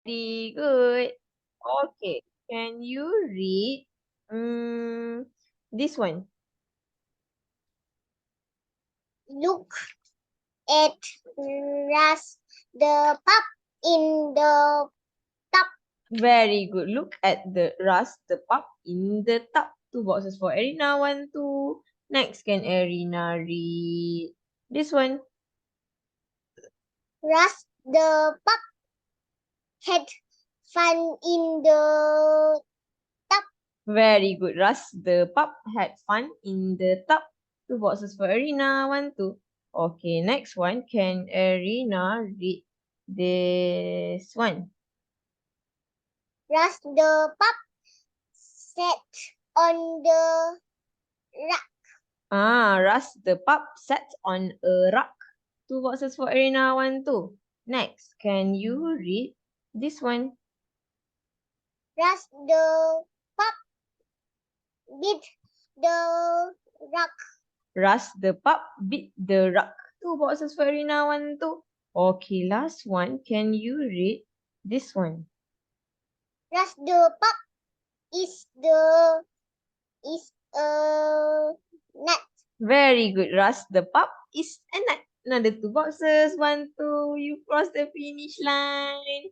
Very good. Okay. Can you read this one? Look at Ras the pup in the tub. Very good. Look at the pup in the tub. 2 boxes for Eryna. 1, 2. Next, can Eryna read this one? Ras the pup had fun in the tub. Very good. Russ the pup had fun in the tub. 2 boxes for Eryna. 1, 2. Okay, next one. Can Eryna read this one? Ras the pup sat on the rock. Russ the pup sat on a rock. 2 boxes for Eryna. 1, 2. Next, can you read this one? Ras the pup beat the rock. Russ the pup beat the rock. 2 boxes for Eryna. 1, 2. Okay, last one. Can you read this one? Ras the pup is a nut. Very good. Russ the pup is a nut. Another 2 boxes. 1, 2. You cross the finish line.